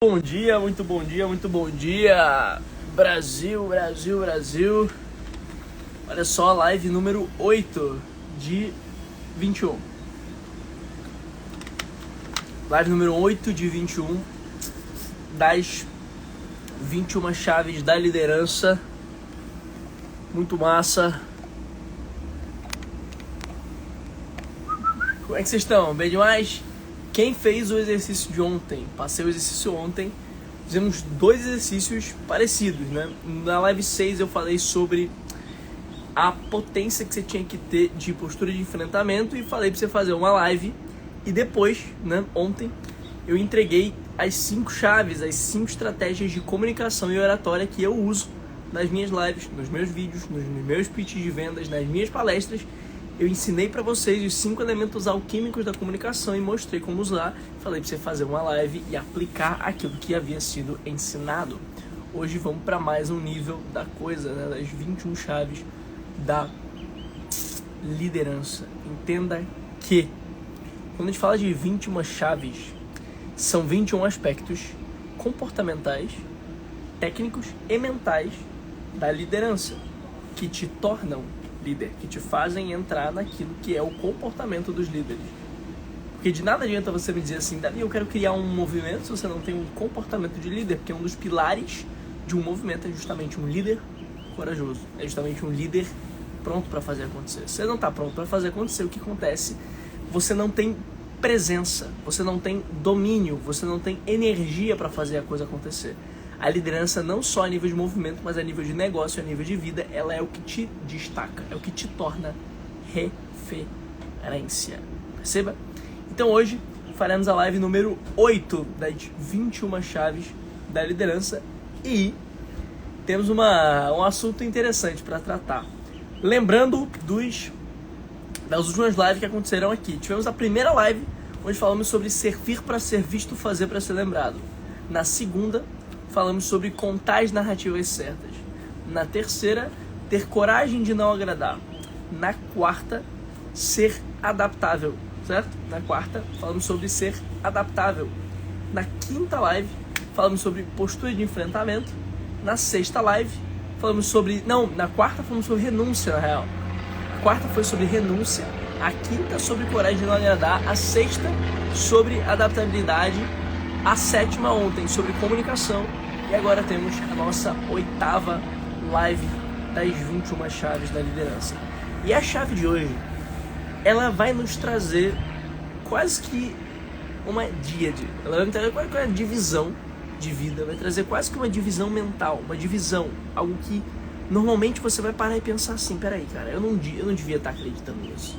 Bom dia, muito bom dia, muito bom dia, Brasil, Brasil, Brasil. Olha só, live número 8 de 21. Live número 8 de 21 das 21 chaves da liderança. Muito massa. Como é que vocês estão? Bem demais? Quem fez o exercício de ontem? Passei o exercício ontem. Fizemos dois exercícios parecidos, né? Na live 6 eu falei sobre a potência que você tinha que ter de postura de enfrentamento e falei pra você fazer uma live. E depois, né, ontem, eu entreguei as 5 chaves, as 5 estratégias de comunicação e oratória que eu uso nas minhas lives, nos meus vídeos, nos meus pitches de vendas, nas minhas palestras. Eu ensinei para vocês os 5 elementos alquímicos da comunicação e mostrei como usar. Falei para você fazer uma live e aplicar aquilo que havia sido ensinado. Hoje vamos para mais um nível da coisa, né? Das 21 chaves da liderança. Entenda que quando a gente fala de 21 chaves, são 21 aspectos comportamentais, técnicos e mentais da liderança que te tornam líder, que te fazem entrar naquilo que é o comportamento dos líderes. Porque de nada adianta você me dizer assim, Davi, eu quero criar um movimento se você não tem um comportamento de líder, porque um dos pilares de um movimento é justamente um líder corajoso, é justamente um líder pronto para fazer acontecer. Se você não está pronto para fazer acontecer, o que acontece? Você não tem presença, você não tem domínio, você não tem energia para fazer a coisa acontecer. A liderança não só a nível de movimento, mas a nível de negócio, a nível de vida, ela é o que te destaca, é o que te torna referência. Perceba? Então hoje faremos a live número 8 das 21 chaves da liderança e temos um assunto interessante para tratar. Lembrando das últimas lives que aconteceram aqui. Tivemos a primeira live onde falamos sobre servir para ser visto, fazer para ser lembrado. Na segunda, falamos sobre contar as narrativas certas. Na terceira, ter coragem de não agradar. Na quarta, ser adaptável, certo? Na quarta, falamos sobre ser adaptável. Na quinta live, falamos sobre postura de enfrentamento. Na sexta live, falamos sobre... Não, na quarta falamos sobre renúncia, na real. A quarta foi sobre renúncia. A quinta, sobre coragem de não agradar. A sexta, sobre adaptabilidade. A sétima ontem, sobre comunicação. E agora temos a nossa 8ª live das 21 chaves da liderança. E a chave de hoje, ela vai nos trazer quase que uma díade. Ela vai nos trazer quase que uma divisão de vida. Vai trazer quase que uma divisão mental. Uma divisão, algo que normalmente você vai parar e pensar assim, peraí, cara, eu não devia estar acreditando nisso.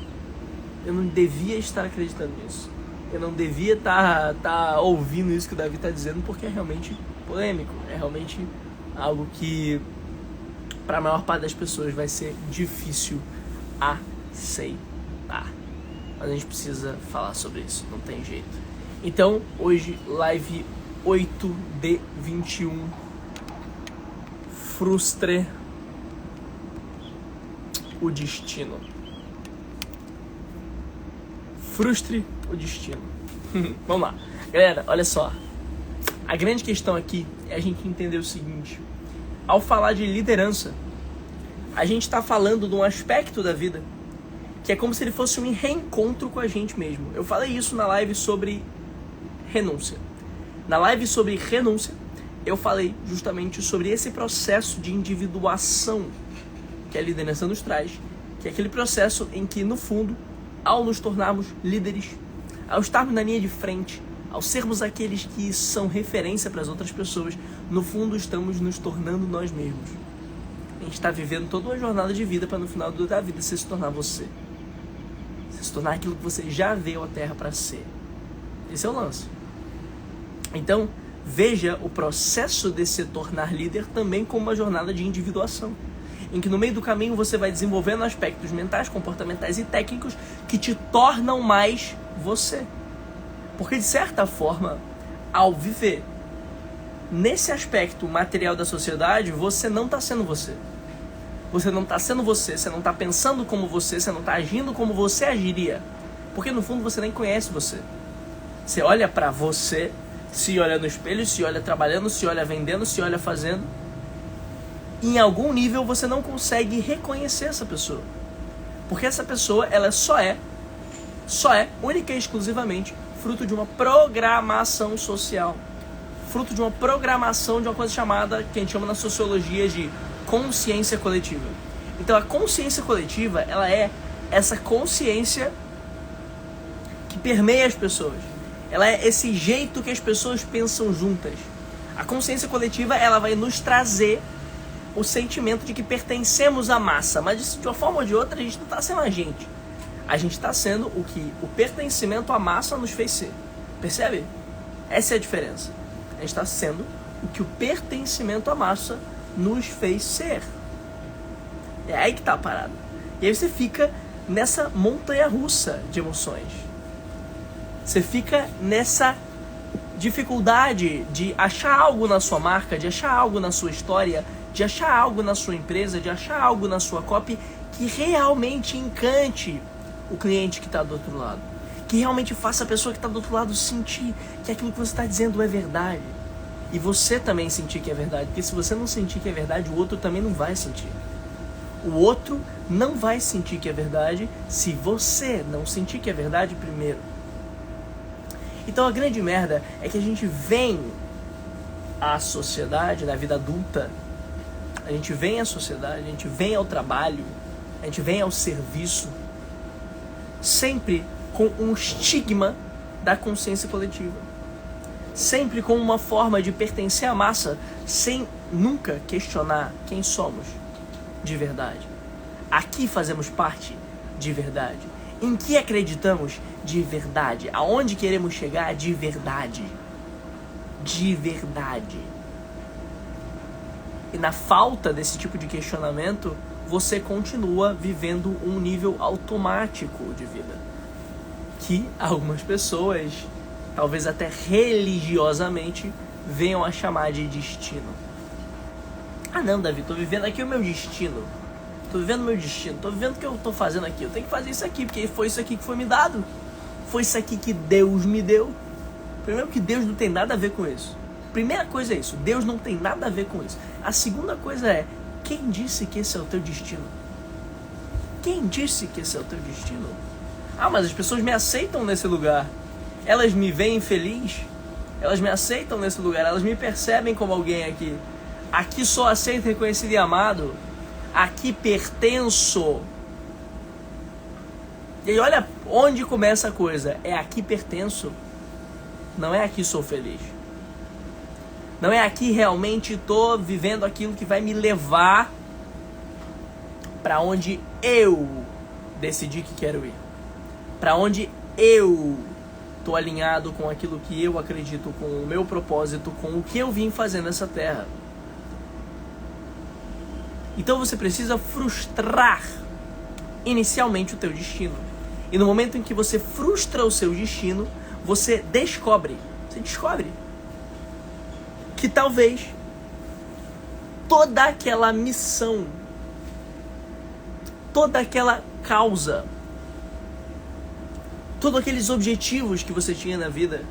Eu não devia estar acreditando nisso. Eu não devia estar ouvindo isso que o Davi está dizendo, porque é realmente polêmico. É realmente algo que, para a maior parte das pessoas, vai ser difícil aceitar. Mas a gente precisa falar sobre isso, não tem jeito. Então, hoje, live 8 de 21. Frustre o destino. Frustre o destino. Vamos lá. Galera, olha só. A grande questão aqui é a gente entender o seguinte. Ao falar de liderança, a gente está falando de um aspecto da vida que é como se ele fosse um reencontro com a gente mesmo. Eu falei isso na live sobre renúncia. Na live sobre renúncia, eu falei justamente sobre esse processo de individuação que a liderança nos traz, que é aquele processo em que, no fundo, ao nos tornarmos líderes, ao estarmos na linha de frente, ao sermos aqueles que são referência para as outras pessoas, no fundo estamos nos tornando nós mesmos. A gente está vivendo toda uma jornada de vida para no final da vida você se tornar você. Você se tornar aquilo que você já veio à Terra para ser. Esse é o lance. Então, veja o processo de se tornar líder também como uma jornada de individuação, em que no meio do caminho você vai desenvolvendo aspectos mentais, comportamentais e técnicos que te tornam mais você. Porque, de certa forma, ao viver nesse aspecto material da sociedade, você não está sendo você. Você não está sendo você, você não está pensando como você não está agindo como você agiria. Porque, no fundo, você nem conhece você. Você olha para você, se olha no espelho, se olha trabalhando, se olha vendendo, se olha fazendo. Em algum nível você não consegue reconhecer essa pessoa. Porque essa pessoa, ela só é, única e exclusivamente, fruto de uma programação social. Fruto de uma programação de uma coisa chamada, que a gente chama na sociologia de consciência coletiva. Então a consciência coletiva, ela é essa consciência que permeia as pessoas. Ela é esse jeito que as pessoas pensam juntas. A consciência coletiva, ela vai nos trazer o sentimento de que pertencemos à massa, mas de uma forma ou de outra a gente não está sendo a gente. A gente está sendo o que o pertencimento à massa nos fez ser. Percebe? Essa é a diferença. A gente está sendo o que o pertencimento à massa nos fez ser. É aí que está a parada. E aí você fica nessa montanha-russa de emoções. Você fica nessa dificuldade de achar algo na sua marca, de achar algo na sua história, de achar algo na sua empresa, de achar algo na sua copy que realmente encante o cliente que está do outro lado. Que realmente faça a pessoa que está do outro lado sentir que aquilo que você está dizendo é verdade. E você também sentir que é verdade. Porque se você não sentir que é verdade, o outro também não vai sentir. O outro não vai sentir que é verdade se você não sentir que é verdade primeiro. Então a grande merda é que a gente vem à sociedade, na vida adulta, a gente vem à sociedade, a gente vem ao trabalho, a gente vem ao serviço, sempre com um estigma da consciência coletiva. Sempre com uma forma de pertencer à massa, sem nunca questionar quem somos de verdade. Aqui fazemos parte de verdade. Em que acreditamos de verdade. Aonde queremos chegar de verdade. De verdade. E na falta desse tipo de questionamento, você continua vivendo um nível automático de vida. Que algumas pessoas, talvez até religiosamente, venham a chamar de destino. Ah não, Davi, tô vivendo aqui o meu destino. Tô vivendo o meu destino. Tô vivendo o que eu tô fazendo aqui. Eu tenho que fazer isso aqui, porque foi isso aqui que foi me dado. Foi isso aqui que Deus me deu. Primeiro que Deus não tem nada a ver com isso. Primeira coisa é isso. Deus não tem nada a ver com isso. A segunda coisa é, quem disse que esse é o teu destino? Quem disse que esse é o teu destino? Ah, mas as pessoas me aceitam nesse lugar. Elas me veem feliz. Elas me aceitam nesse lugar. Elas me percebem como alguém aqui. Aqui sou aceito, reconhecido e amado. Aqui pertenço. E aí olha onde começa a coisa. É aqui pertenço. Não é aqui sou feliz. Não é aqui realmente estou vivendo aquilo que vai me levar para onde eu decidi que quero ir. Para onde eu estou alinhado com aquilo que eu acredito, com o meu propósito, com o que eu vim fazer nessa terra. Então você precisa frustrar inicialmente o teu destino. E no momento em que você frustra o seu destino, você descobre que talvez toda aquela missão, toda aquela causa, todos aqueles objetivos que você tinha na vida,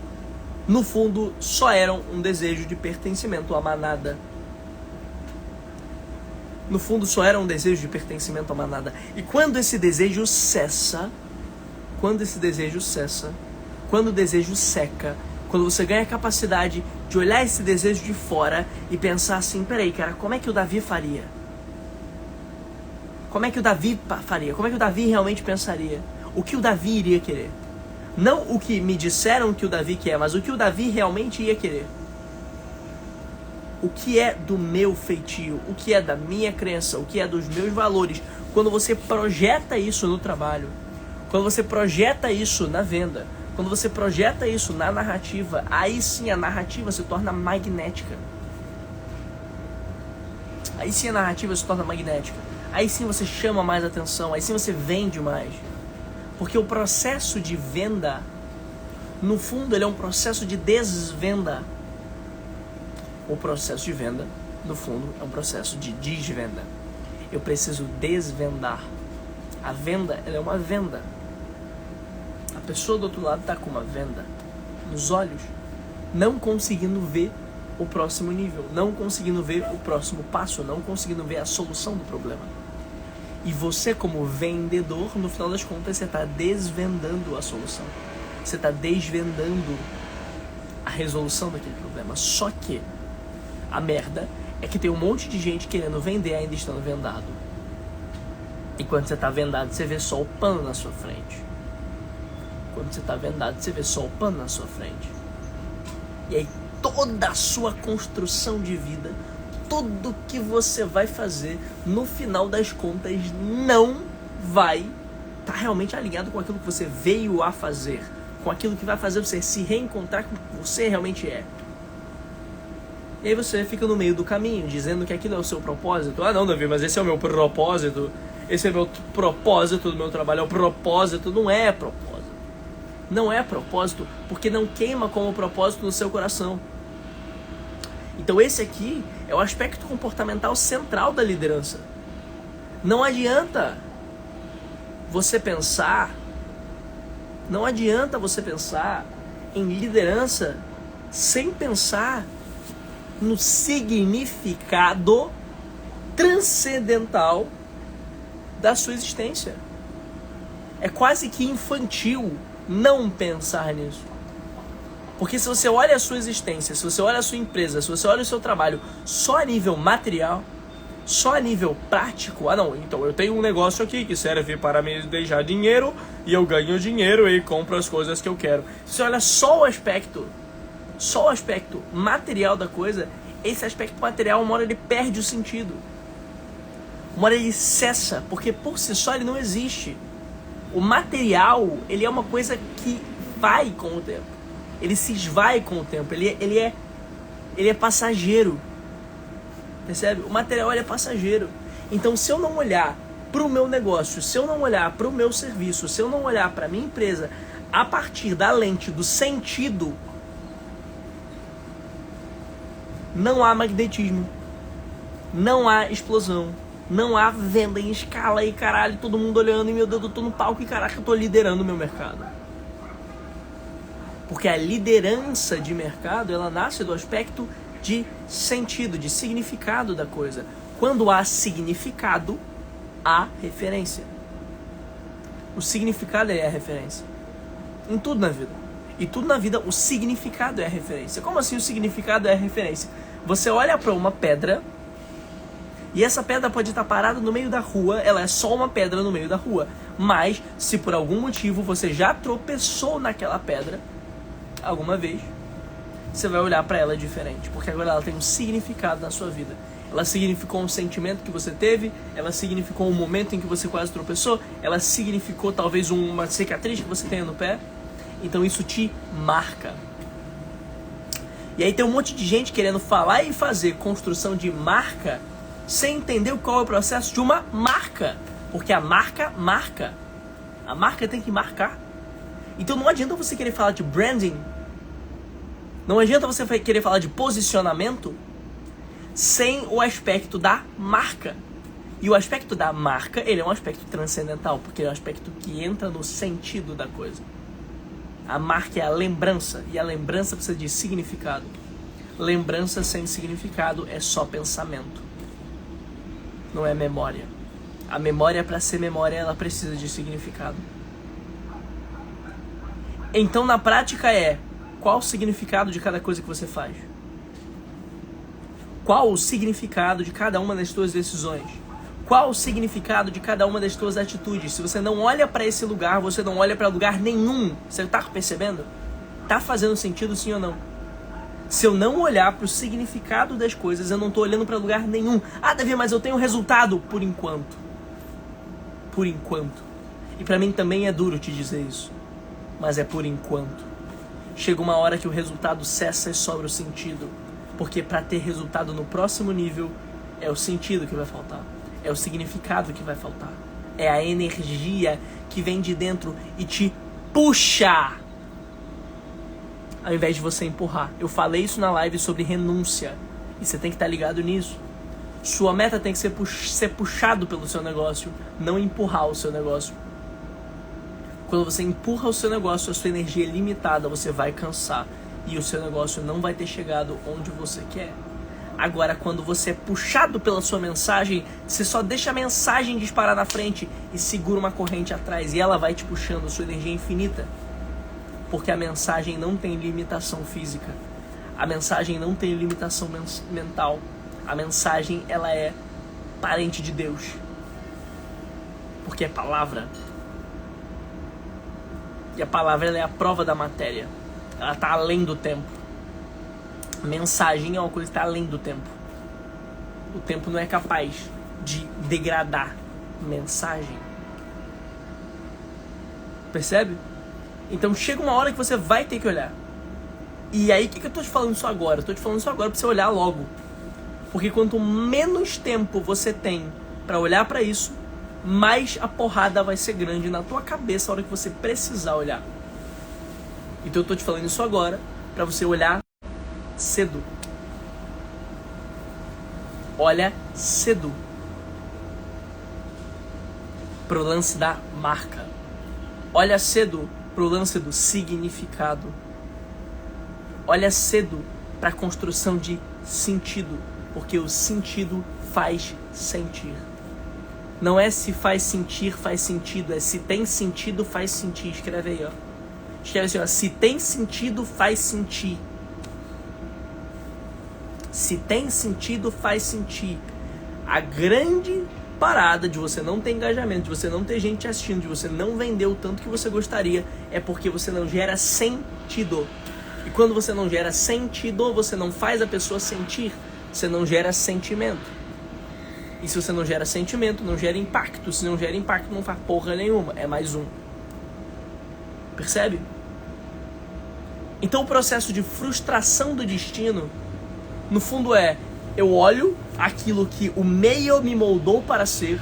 no fundo só eram um desejo de pertencimento à manada. No fundo só era um desejo de pertencimento à manada. E quando esse desejo cessa, quando o desejo seca, quando você ganha a capacidade de olhar esse desejo de fora e pensar assim, peraí, cara, como é que o Davi faria? Como é que o Davi faria? Como é que o Davi realmente pensaria? O que o Davi iria querer? Não o que me disseram que o Davi quer, mas o que o Davi realmente ia querer. O que é do meu feitio, o que é da minha crença, o que é dos meus valores. Quando você projeta isso no trabalho, quando você projeta isso na venda, quando você projeta isso na narrativa, aí sim a narrativa se torna magnética. Aí sim a narrativa se torna magnética. Aí sim você chama mais atenção, aí sim você vende mais. Porque o processo de venda, no fundo, ele é um processo de desvenda. O processo de venda, no fundo, é um processo de desvenda. Eu preciso desvendar. A venda, ela é uma venda. A pessoa do outro lado está com uma venda nos olhos. não conseguindo ver o próximo nível, não conseguindo ver o próximo passo, não conseguindo ver a solução do problema. E você, como vendedor, no final das contas, você está desvendando a solução. Você está desvendando a resolução daquele problema. Só que a merda é que tem um monte de gente querendo vender ainda estando vendado. E quando você está vendado, você vê só o pano na sua frente. Quando você está vendado, você vê só o pano na sua frente. E aí toda a sua construção de vida, tudo que você vai fazer, no final das contas, não vai estar realmente alinhado com aquilo que você veio a fazer, com aquilo que vai fazer você se reencontrar com o que você realmente é. E aí você fica no meio do caminho, dizendo que aquilo é o seu propósito. Ah não, Davi, mas esse é o meu propósito. Esse é o meu propósito do meu trabalho. É o propósito. Não é propósito. Não é propósito, porque não queima como propósito no seu coração. Então esse aqui é o aspecto comportamental central da liderança. Não adianta você pensar em liderança sem pensar no significado transcendental da sua existência. É quase que infantil não pensar nisso. Porque se você olha a sua existência, se você olha a sua empresa, se você olha o seu trabalho só a nível material, só a nível prático, ah não, então eu tenho um negócio aqui que serve para me deixar dinheiro e eu ganho dinheiro e compro as coisas que eu quero. Se você olha só o aspecto material da coisa, esse aspecto material, uma hora ele perde o sentido. Uma hora ele cessa, porque por si só ele não existe. O material, ele é uma coisa que vai com o tempo. Ele se esvai com o tempo. Ele é passageiro. Percebe? O material ele é passageiro. Então, se eu não olhar para o meu negócio, se eu não olhar para o meu serviço, se eu não olhar para a minha empresa a partir da lente do sentido, não há magnetismo. Não há explosão. Não há venda em escala e caralho, todo mundo olhando e meu Deus, eu tô no palco e caraca, eu tô liderando o meu mercado. Porque a liderança de mercado, ela nasce do aspecto de sentido, de significado da coisa. Quando há significado, há referência. O significado é a referência. Em tudo na vida. E tudo na vida, o significado é a referência. Como assim o significado é a referência? Você olha para uma pedra e essa pedra pode estar parada no meio da rua, ela é só uma pedra no meio da rua. Mas, se por algum motivo você já tropeçou naquela pedra, alguma vez, você vai olhar para ela diferente. Porque agora ela tem um significado na sua vida. Ela significou um sentimento que você teve, ela significou um momento em que você quase tropeçou, ela significou talvez uma cicatriz que você tenha no pé. Então isso te marca. E aí tem um monte de gente querendo falar e fazer construção de marca sem entender qual é o processo de uma marca. Porque a marca marca. A marca tem que marcar. Então não adianta você querer falar de branding, não adianta você querer falar de posicionamento sem o aspecto da marca. E o aspecto da marca, ele é um aspecto transcendental, porque é um aspecto que entra no sentido da coisa. A marca é a lembrança, e a lembrança precisa de significado. Lembrança sem significado é só pensamento. Não é memória. A memória, para ser memória, ela precisa de significado. Então, na prática qual o significado de cada coisa que você faz? Qual o significado de cada uma das tuas decisões? Qual o significado de cada uma das tuas atitudes? Se você não olha para esse lugar, você não olha para lugar nenhum. Você está percebendo? Tá fazendo sentido sim ou não? Se eu não olhar para o significado das coisas, eu não estou olhando para lugar nenhum. Ah, Davi, mas eu tenho resultado por enquanto. Por enquanto. E para mim também é duro te dizer isso. Mas é por enquanto. Chega uma hora que o resultado cessa e sobra o sentido. Porque para ter resultado no próximo nível, é o sentido que vai faltar. É o significado que vai faltar. É a energia que vem de dentro e te puxa, ao invés de você empurrar. Eu falei isso na live sobre renúncia. E você tem que estar ligado nisso. Sua meta tem que ser puxado pelo seu negócio, não empurrar o seu negócio. Quando você empurra o seu negócio, a sua energia é limitada, você vai cansar. e o seu negócio não vai ter chegado onde você quer. Agora, quando você é puxado pela sua mensagem, você só deixa a mensagem disparar na frente e segura uma corrente atrás, e ela vai te puxando, sua energia é infinita. Porque a mensagem não tem limitação física. A mensagem não tem limitação mental. A mensagem, ela é parente de Deus. Porque é palavra. E a palavra, ela é a prova da matéria. Ela está além do tempo. Mensagem é uma coisa que está além do tempo. O tempo não é capaz de degradar mensagem. Percebe? Então chega uma hora que você vai ter que olhar. E aí, o que eu tô te falando isso agora? Eu tô te falando isso agora pra você olhar logo. Porque quanto menos tempo você tem pra olhar pra isso, mais a porrada vai ser grande na tua cabeça a hora que você precisar olhar. Então eu tô te falando isso agora pra você olhar cedo. Olha cedo pro lance da marca. Olha cedo pro lance do significado. Olha cedo para a construção de sentido, porque o sentido faz sentir. Não é se faz sentir, faz sentido, é se tem sentido, faz sentir. Escreve aí, ó. Escreve assim, ó. Se tem sentido, faz sentir. Se tem sentido, faz sentir. A grande parada de você não ter engajamento, de você não ter gente assistindo, de você não vender o tanto que você gostaria, é porque você não gera sentido. E quando você não gera sentido, você não faz a pessoa sentir, você não gera sentimento. E se você não gera sentimento, não gera impacto. Se não gera impacto, não faz porra nenhuma, é mais um. Percebe? Então o processo de frustração do destino, no fundo é, eu olho aquilo que o meio me moldou para ser,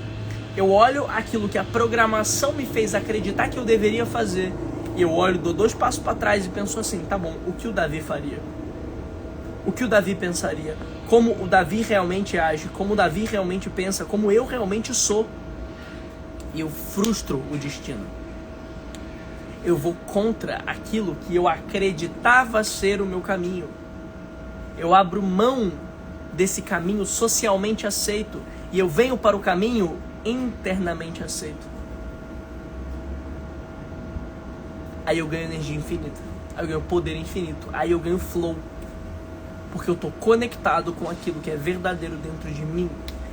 eu olho aquilo que a programação me fez acreditar que eu deveria fazer, e eu olho, dou 2 passos para trás e penso assim, tá bom, o que o Davi faria? O que o Davi pensaria? Como o Davi realmente age? Como o Davi realmente pensa? Como eu realmente sou? E eu frustro o destino. Eu vou contra aquilo que eu acreditava ser o meu caminho. Eu abro mão desse caminho socialmente aceito e eu venho para o caminho internamente aceito. Aí eu ganho energia infinita, aí eu ganho poder infinito, aí eu ganho flow, porque eu tô conectado com aquilo que é verdadeiro dentro de mim.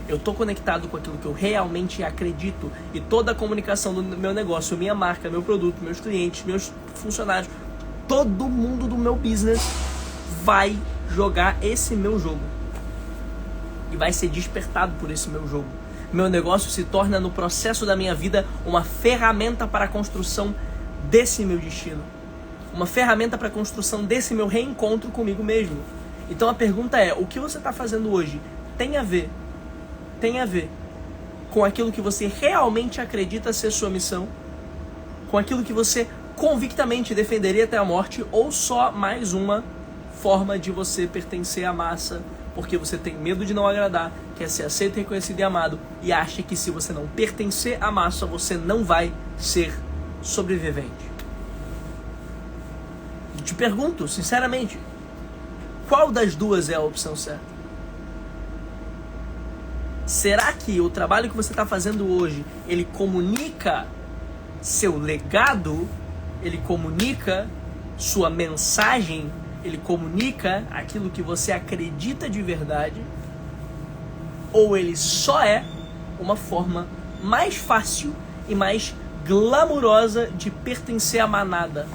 Eu tô conectado com aquilo que eu realmente acredito, e toda a comunicação do meu negócio, minha marca, meu produto, meus clientes, meus funcionários, todo mundo do meu business vai jogar esse meu jogo e vai ser despertado por esse meu jogo. Meu negócio se torna, no processo da minha vida, uma ferramenta para a construção desse meu destino, uma ferramenta para a construção desse meu reencontro comigo mesmo. Então a pergunta é, o que você está fazendo hoje tem a ver com aquilo que você realmente acredita ser sua missão, com aquilo que você convictamente defenderia até a morte, ou só mais uma forma de você pertencer à massa, porque você tem medo de não agradar, quer ser aceito, reconhecido e amado, e acha que se você não pertencer à massa, você não vai ser sobrevivente. Eu te pergunto, sinceramente, qual das duas é a opção certa? Será que o trabalho que você está fazendo hoje, ele comunica seu legado? Ele comunica sua mensagem? Ele comunica aquilo que você acredita de verdade? Ou ele só é uma forma mais fácil e mais glamurosa de pertencer à manada?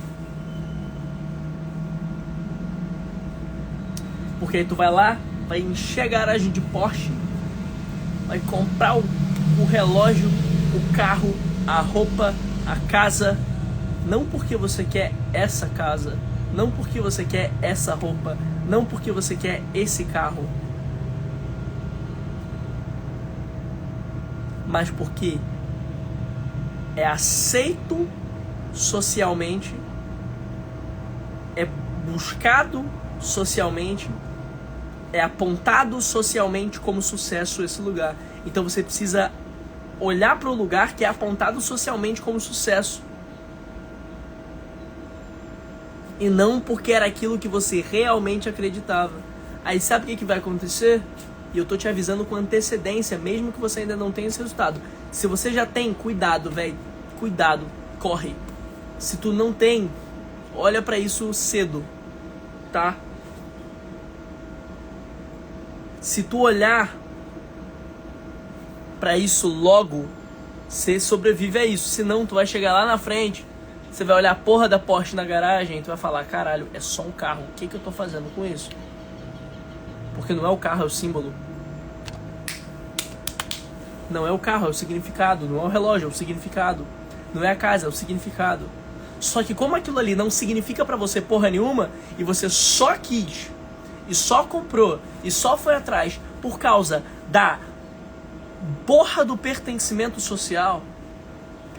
Porque aí tu vai lá, vai encher a garagem de Porsche, vai comprar o relógio, o carro, a roupa, a casa, não porque você quer essa casa, não porque você quer essa roupa, não porque você quer esse carro, mas porque é aceito socialmente, é buscado socialmente, é apontado socialmente como sucesso esse lugar. Então você precisa olhar para o lugar que é apontado socialmente como sucesso E não porque era aquilo que você realmente acreditava. Aí sabe o que vai acontecer? E eu tô te avisando com antecedência, mesmo que você ainda não tenha esse resultado. Se você já tem, cuidado, velho. Cuidado, corre. Se tu não tem, olha pra isso cedo, tá? Se tu olhar pra isso logo, você sobrevive a isso. Senão tu vai chegar lá na frente, você vai olhar a porra da Porsche na garagem e tu vai falar, caralho, é só um carro, o que eu tô fazendo com isso? Porque não é o carro, é o símbolo. Não é o carro, é o significado. Não é o relógio, é o significado. Não é a casa, é o significado. Só que como aquilo ali não significa pra você porra nenhuma, e você só quis, e só comprou, e só foi atrás por causa da porra do pertencimento social,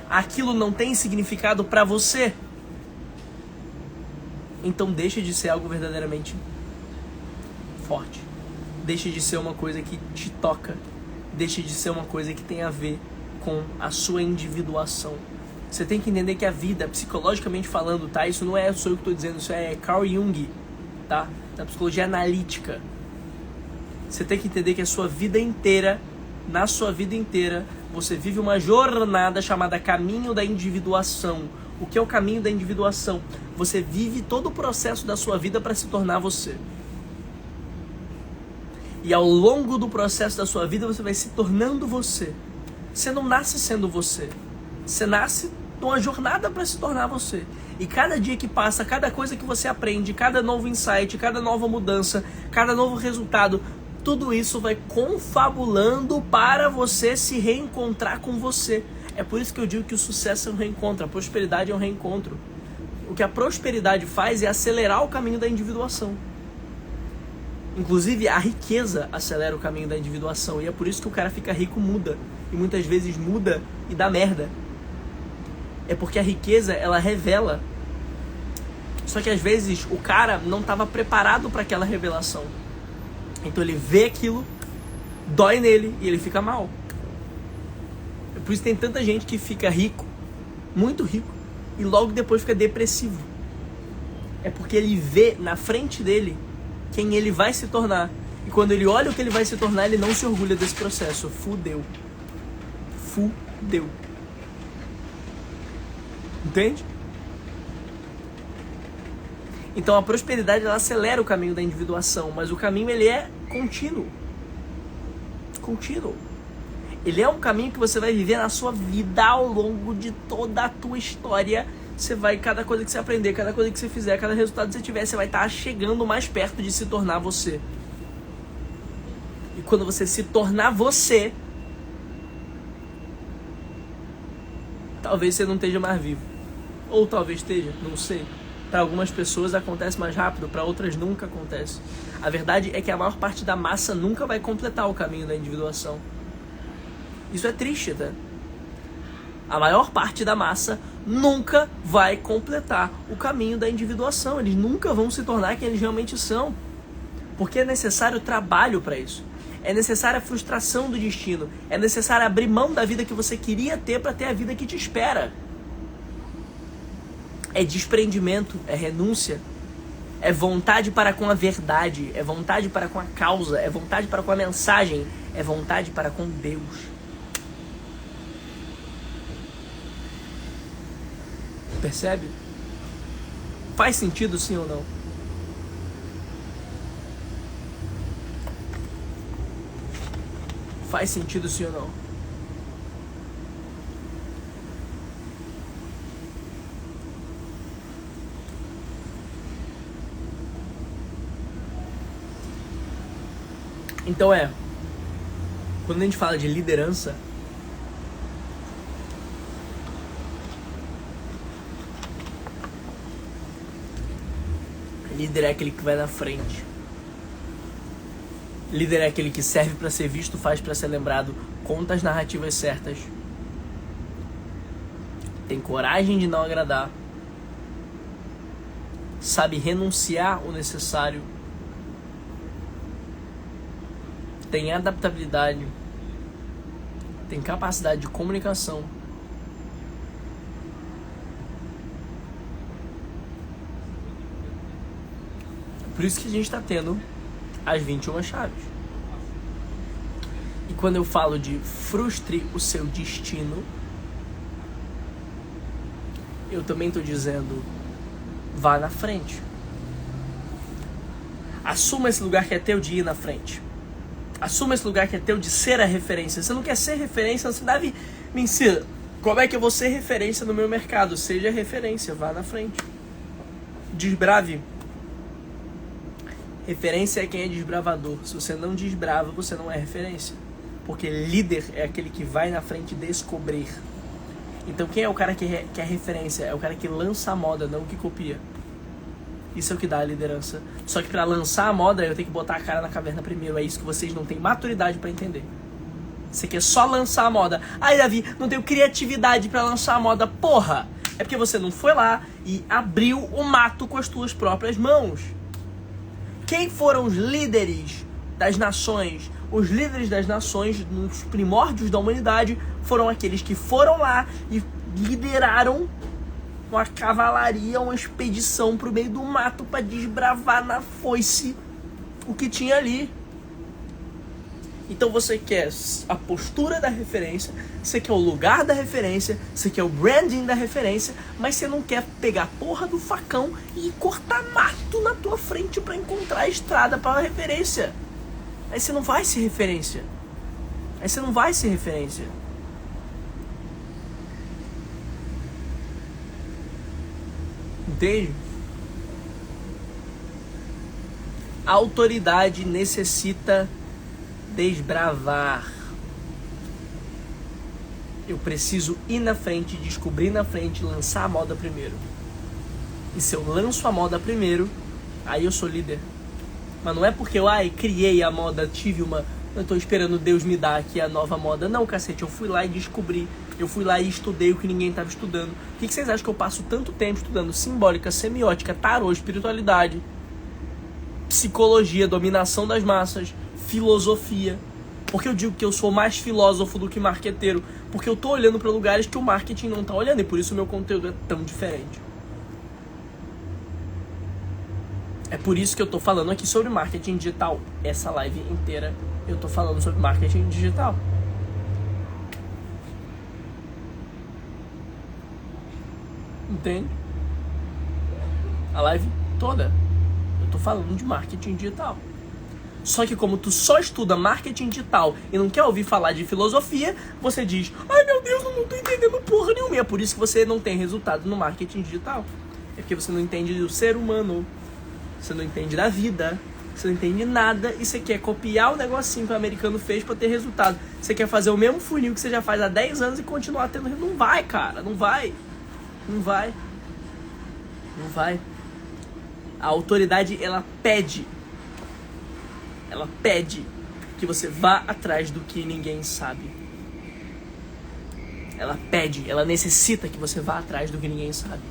aquilo não tem significado pra você. Então deixa de ser algo verdadeiramente forte. Deixa de ser uma coisa que te toca. Deixa de ser uma coisa que tem a ver com a sua individuação. Você tem que entender que a vida, psicologicamente falando, tá? Isso não é só eu que estou dizendo, isso é Carl Jung, tá? Da psicologia analítica. Você tem que entender que a sua vida inteira, na sua vida inteira, você vive uma jornada chamada caminho da individuação. O que é o caminho da individuação? Você vive todo o processo da sua vida para se tornar você. E ao longo do processo da sua vida, você vai se tornando você. Você não nasce sendo você. Você nasce numa jornada para se tornar você. E cada dia que passa, cada coisa que você aprende, cada novo insight, cada nova mudança, cada novo resultado, tudo isso vai confabulando para você se reencontrar com você. É por isso que eu digo que o sucesso é um reencontro, a prosperidade é um reencontro. O que a prosperidade faz é acelerar o caminho da individuação. Inclusive, a riqueza acelera o caminho da individuação. E é por isso que o cara fica rico, muda. E muitas vezes muda e dá merda. É porque a riqueza, ela revela. Só que às vezes o cara não estava preparado para aquela revelação. Então ele vê aquilo, dói nele e ele fica mal. É por isso que tem tanta gente que fica rico, muito rico, e logo depois fica depressivo. É porque ele vê na frente dele quem ele vai se tornar. E quando ele olha o que ele vai se tornar, ele não se orgulha desse processo. Fudeu. Fudeu. Entende? Então a prosperidade, ela acelera o caminho da individuação, mas o caminho, ele é contínuo. Contínuo. Ele é um caminho que você vai viver na sua vida ao longo de toda a tua história. Você vai, cada coisa que você aprender, cada coisa que você fizer, cada resultado que você tiver, você vai estar chegando mais perto de se tornar você. E quando você se tornar você, talvez você não esteja mais vivo. Ou talvez esteja, não sei. Para algumas pessoas acontece mais rápido, para outras nunca acontece. A verdade é que a maior parte da massa nunca vai completar o caminho da individuação. Isso é triste, tá? A maior parte da massa nunca vai completar o caminho da individuação. Eles nunca vão se tornar quem eles realmente são. Porque é necessário trabalho para isso. É necessária a frustração do destino. É necessário abrir mão da vida que você queria ter para ter a vida que te espera. É desprendimento, é renúncia. É vontade para com a verdade. É vontade para com a causa. É vontade para com a mensagem. É vontade para com Deus. Percebe? Faz sentido, sim ou não? Faz sentido, sim ou não? Então quando a gente fala de liderança, líder é aquele que vai na frente. Líder é aquele que serve para ser visto, faz para ser lembrado, conta as narrativas certas, tem coragem de não agradar, sabe renunciar o necessário, tem adaptabilidade, tem capacidade de comunicação, por isso que a gente está tendo as 21 chaves. E quando eu falo de frustre o seu destino, eu também estou dizendo, vá na frente. Assuma esse lugar que é teu de ir na frente. Assuma esse lugar que é teu de ser a referência. Você não quer ser referência, você deve me ensinar. Como é que eu vou ser referência no meu mercado? Seja referência, vá na frente. Desbrave. Referência é quem é desbravador. Se você não desbrava, você não é referência. Porque líder é aquele que vai na frente descobrir. Então quem é o cara que é referência? É o cara que lança a moda, não o que copia. Isso é o que dá a liderança. Só que pra lançar a moda, eu tenho que botar a cara na caverna primeiro. É isso que vocês não têm maturidade pra entender. Você quer só lançar a moda. Ai, Davi, não tenho criatividade pra lançar a moda. Porra! É porque você não foi lá e abriu o mato com as tuas próprias mãos. Quem foram os líderes das nações? Os líderes das nações, nos primórdios da humanidade, foram aqueles que foram lá e lideraram uma cavalaria, uma expedição pro meio do mato para desbravar na foice o que tinha ali. Então você quer a postura da referência, você quer o lugar da referência, você quer o branding da referência, mas você não quer pegar a porra do facão e cortar mato na tua frente para encontrar a estrada para a referência. Aí você não vai ser referência. Aí você não vai ser referência. Entende? A autoridade necessita desbravar. Eu preciso ir na frente, descobrir na frente, lançar a moda primeiro. E se eu lanço a moda primeiro, aí eu sou líder. Mas não é porque eu criei a moda, tive uma... Eu tô esperando Deus me dar aqui a nova moda. Não, cacete, eu fui lá e descobri. Eu fui lá e estudei o que ninguém estava estudando. O que vocês acham que eu passo tanto tempo estudando simbólica, semiótica, tarô, espiritualidade, psicologia, dominação das massas, filosofia? Porque eu digo que eu sou mais filósofo do que marqueteiro. Porque eu tô olhando para lugares que o marketing não tá olhando. E por isso o meu conteúdo é tão diferente. É por isso que eu tô falando aqui sobre marketing digital. Essa live inteira eu tô falando sobre marketing digital. Entende? A live toda eu tô falando de marketing digital. Só que como tu só estuda marketing digital e não quer ouvir falar de filosofia, você diz, ai meu Deus, eu não tô entendendo porra nenhuma. E é por isso que você não tem resultado no marketing digital. É porque você não entende do ser humano. Você não entende da vida, você não entende nada e você quer copiar o negocinho que o americano fez pra ter resultado. Você quer fazer o mesmo funil que você já faz há 10 anos e continuar tendo resultado. Não vai, cara, não vai. Não vai. Não vai. A autoridade, ela pede que você vá atrás do que ninguém sabe. Ela pede, ela necessita que você vá atrás do que ninguém sabe.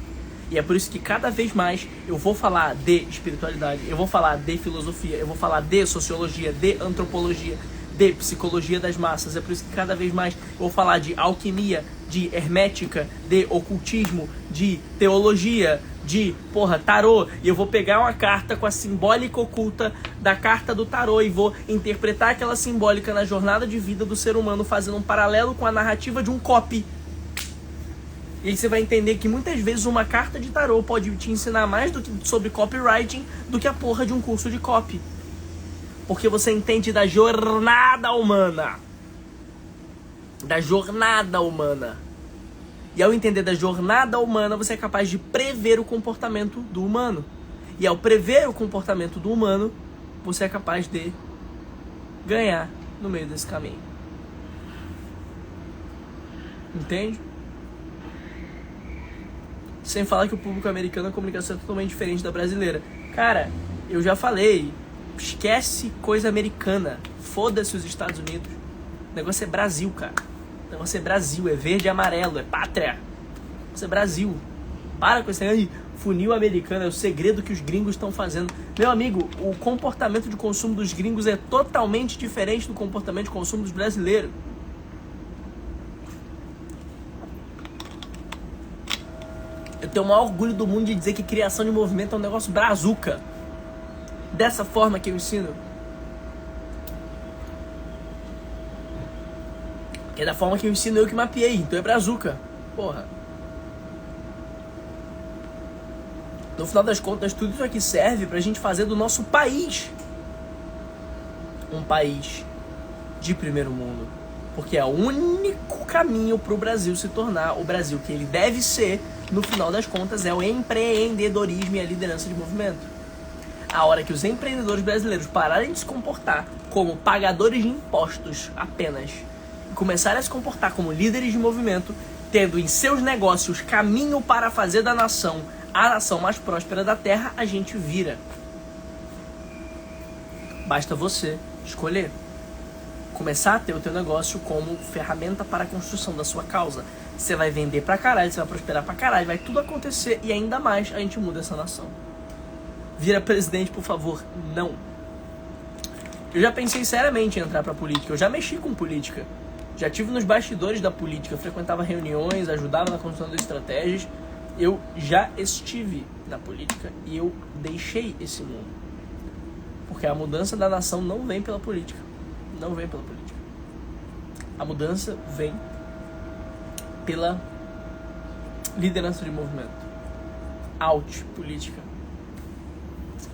E é por isso que cada vez mais eu vou falar de espiritualidade, eu vou falar de filosofia, eu vou falar de sociologia, de antropologia, de psicologia das massas. É por isso que cada vez mais eu vou falar de alquimia, de hermética, de ocultismo, de teologia, de, tarô. E eu vou pegar uma carta com a simbólica oculta da carta do tarô e vou interpretar aquela simbólica na jornada de vida do ser humano, fazendo um paralelo com a narrativa de um copy. E aí você vai entender que muitas vezes uma carta de tarô pode te ensinar mais sobre copywriting do que a porra de um curso de copy. Porque você entende da jornada humana. Da jornada humana. E ao entender da jornada humana, você é capaz de prever o comportamento do humano. E ao prever o comportamento do humano, você é capaz de ganhar no meio desse caminho. Entende? Sem falar que o público americano, a comunicação é totalmente diferente da brasileira. Cara, eu já falei, esquece coisa americana. Foda-se os Estados Unidos. O negócio é Brasil, cara. O negócio é Brasil, é verde e amarelo, é pátria. O negócio é Brasil. Para com esse aí, funil americano, é o segredo que os gringos estão fazendo. Meu amigo, o comportamento de consumo dos gringos é totalmente diferente do comportamento de consumo dos brasileiros. Eu tenho o maior orgulho do mundo de dizer que criação de movimento é um negócio brazuca. dessa forma que eu ensino? Que é da forma que eu ensino, eu que mapeei, então é brazuca. Porra. No final das contas, tudo isso aqui serve pra gente fazer do nosso país um país de primeiro mundo. Porque é o único caminho pro Brasil se tornar o Brasil que ele deve ser, no final das contas, é o empreendedorismo e a liderança de movimento. A hora que os empreendedores brasileiros pararem de se comportar como pagadores de impostos apenas e começarem a se comportar como líderes de movimento, tendo em seus negócios caminho para fazer da nação a nação mais próspera da Terra, a gente vira. Basta você escolher começar a ter o teu negócio como ferramenta para a construção da sua causa. Você vai vender pra caralho, você vai prosperar pra caralho, vai tudo acontecer e ainda mais a gente muda essa nação. Vira presidente, por favor, não. Eu já pensei seriamente em entrar pra política, eu já mexi com política. Já estive nos bastidores da política, frequentava reuniões, ajudava na construção de estratégias. Eu já estive na política e eu deixei esse mundo. Porque a mudança da nação não vem pela política. Não vem pela política. A mudança vem pela liderança de movimento. Out política.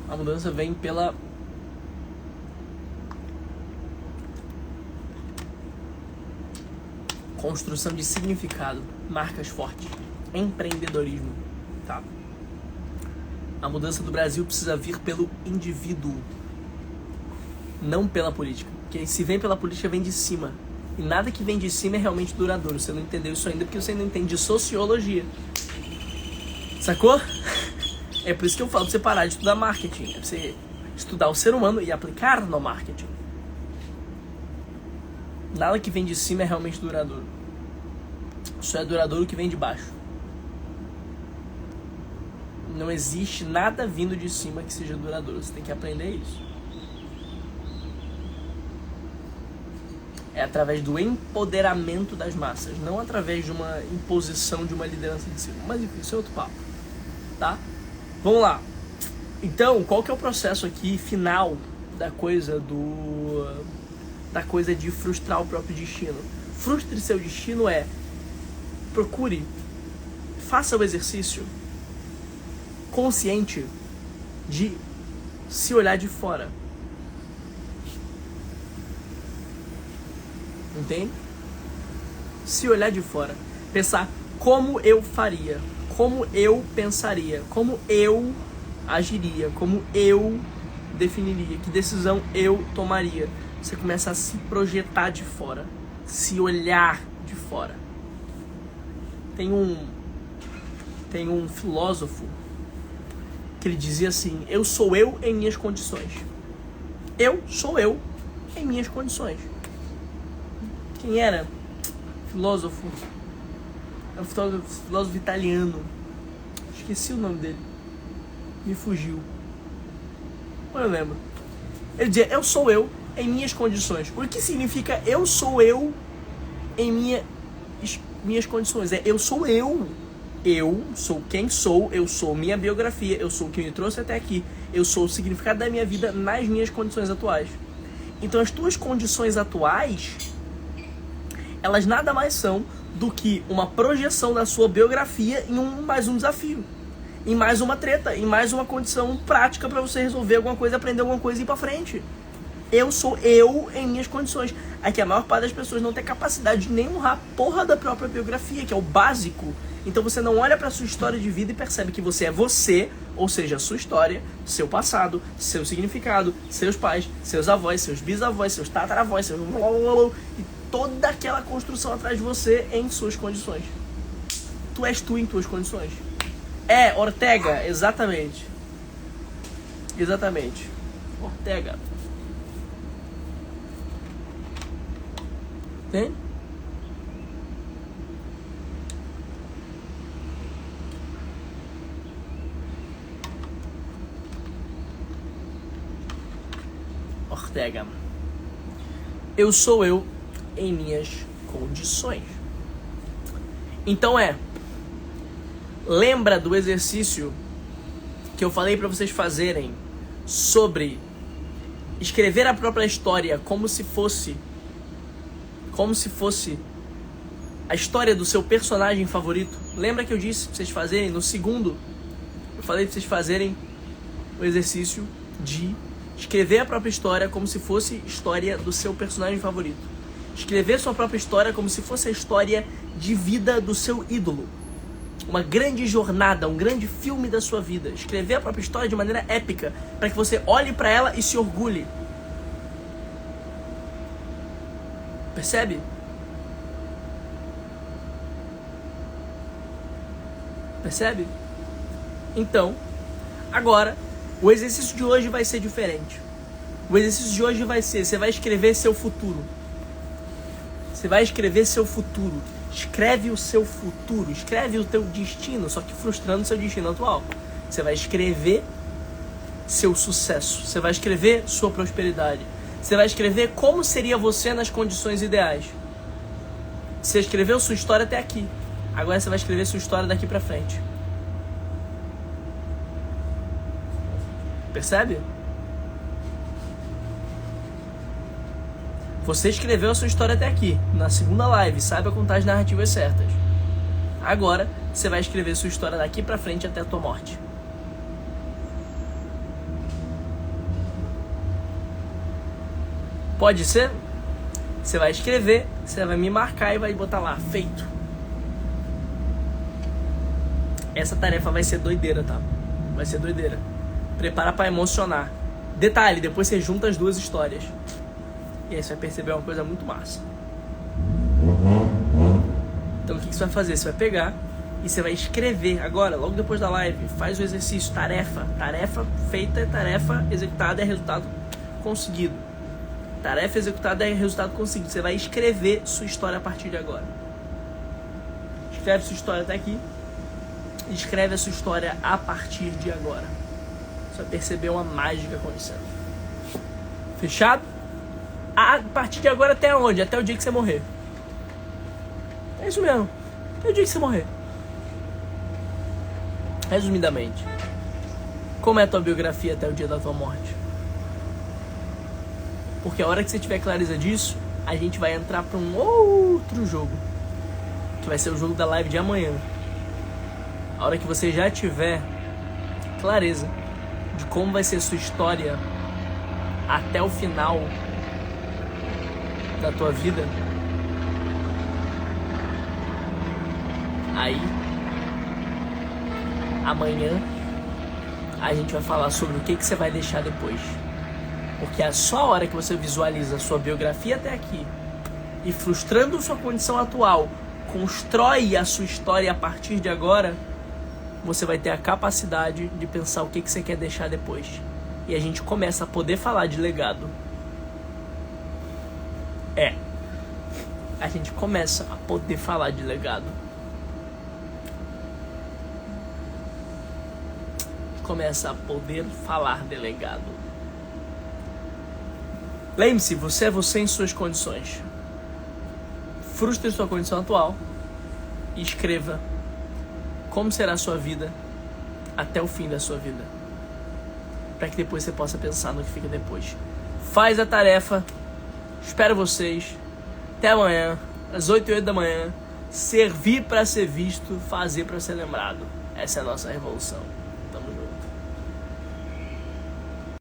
A mudança vem pela construção de significado, marcas fortes, empreendedorismo, tá? A mudança do Brasil precisa vir pelo indivíduo, não pela política. Porque se vem pela política, vem de cima. E nada que vem de cima é realmente duradouro. Você não entendeu isso ainda porque você não entende de sociologia. Sacou? É por isso que eu falo pra você parar de estudar marketing. É pra você estudar o ser humano e aplicar no marketing. Nada que vem de cima é realmente duradouro. Só é duradouro o que vem de baixo. Não existe nada vindo de cima que seja duradouro. Você tem que aprender isso. É através do empoderamento das massas, não através de uma imposição de uma liderança de cima. Mas enfim, isso é outro papo, tá? Vamos lá. Então, qual que é o processo aqui final da coisa de frustrar o próprio destino? Frustre seu destino procure, faça o exercício consciente de se olhar de fora. Entende? Se olhar de fora. Pensar como eu faria, como eu pensaria, como eu agiria, como eu definiria, que decisão eu tomaria. Você começa a se projetar de fora, se olhar de fora. Tem um filósofo que ele dizia assim: eu sou eu em minhas condições. Eu sou eu em minhas condições. Quem era? Filósofo. É um filósofo italiano. Esqueci o nome dele. Me fugiu. Mas eu lembro. Ele dizia: eu sou eu em minhas condições. O que significa eu sou eu em minhas condições? Eu sou eu. Eu sou quem sou, eu sou minha biografia, eu sou o que me trouxe até aqui. Eu sou o significado da minha vida nas minhas condições atuais. Então as tuas condições atuais, elas nada mais são do que uma projeção da sua biografia em mais um desafio, em mais uma treta, em mais uma condição prática para você resolver alguma coisa, aprender alguma coisa e ir pra frente. Eu sou eu em minhas condições. Aqui a maior parte das pessoas não tem capacidade de nem honrar a porra da própria biografia, que é o básico. Então você não olha pra sua história de vida e percebe que você é você, ou seja, a sua história, seu passado, seu significado, seus pais, seus avós, seus bisavós, seus tataravós, seus e toda aquela construção atrás de você em suas condições. Tu és tu em tuas condições. Ortega, exatamente. Exatamente. Ortega. Tem? Ortega. Eu sou eu em minhas condições. Então lembra do exercício que eu falei pra vocês fazerem sobre escrever a própria história como se fosse a história do seu personagem favorito. Lembra que eu disse pra vocês fazerem no segundo? Eu falei pra vocês fazerem o exercício de escrever a própria história como se fosse história do seu personagem favorito. Escrever sua própria história como se fosse a história de vida do seu ídolo. Uma grande jornada, um grande filme da sua vida. Escrever a própria história de maneira épica, para que você olhe para ela e se orgulhe. Percebe? Percebe? Então, agora, o exercício de hoje vai ser diferente. O exercício de hoje vai ser, você vai escrever seu futuro. Você vai escrever seu futuro. Escreve o seu futuro. Escreve o teu destino, só que frustrando o seu destino atual. Você vai escrever seu sucesso. Você vai escrever sua prosperidade. Você vai escrever como seria você nas condições ideais. Você escreveu sua história até aqui. Agora você vai escrever sua história daqui pra frente. Percebe? Você escreveu a sua história até aqui, na segunda live, saiba contar as narrativas certas. Agora, você vai escrever sua história daqui pra frente até a tua morte. Pode ser? Você vai escrever, você vai me marcar e vai botar lá, feito. Essa tarefa vai ser doideira, tá? Vai ser doideira. Prepara pra emocionar. Detalhe, depois você junta as duas histórias. E aí você vai perceber uma coisa muito massa. Então o que você vai fazer? Você vai pegar e você vai escrever agora, logo depois da live. Faz o exercício, tarefa. Tarefa feita, tarefa executada é resultado conseguido. Tarefa executada é resultado conseguido. Você vai escrever sua história a partir de agora. Escreve sua história até aqui. Escreve a sua história a partir de agora. Você vai perceber uma mágica acontecendo. Fechado? A partir de agora até onde? Até o dia que você morrer. É isso mesmo. Até o dia que você morrer. Resumidamente, como é a tua biografia até o dia da tua morte? Porque a hora que você tiver clareza disso, a gente vai entrar para um outro jogo, que vai ser o jogo da live de amanhã. A hora que você já tiver clareza de como vai ser sua história até o final da tua vida, aí amanhã a gente vai falar sobre o que você vai deixar depois. Porque é só a hora que você visualiza a sua biografia até aqui e, frustrando sua condição atual, constrói a sua história a partir de agora, você vai ter a capacidade de pensar o que você quer deixar depois. E a gente começa a poder falar de legado. A gente começa a poder falar de legado. Começa a poder falar de legado. Lembre-se, você é você em suas condições. Frustre sua condição atual e escreva como será a sua vida até o fim da sua vida, para que depois você possa pensar no que fica depois. Faz a tarefa. Espero vocês. Até amanhã, às 8h08 da manhã. Servir para ser visto, fazer para ser lembrado. Essa é a nossa revolução.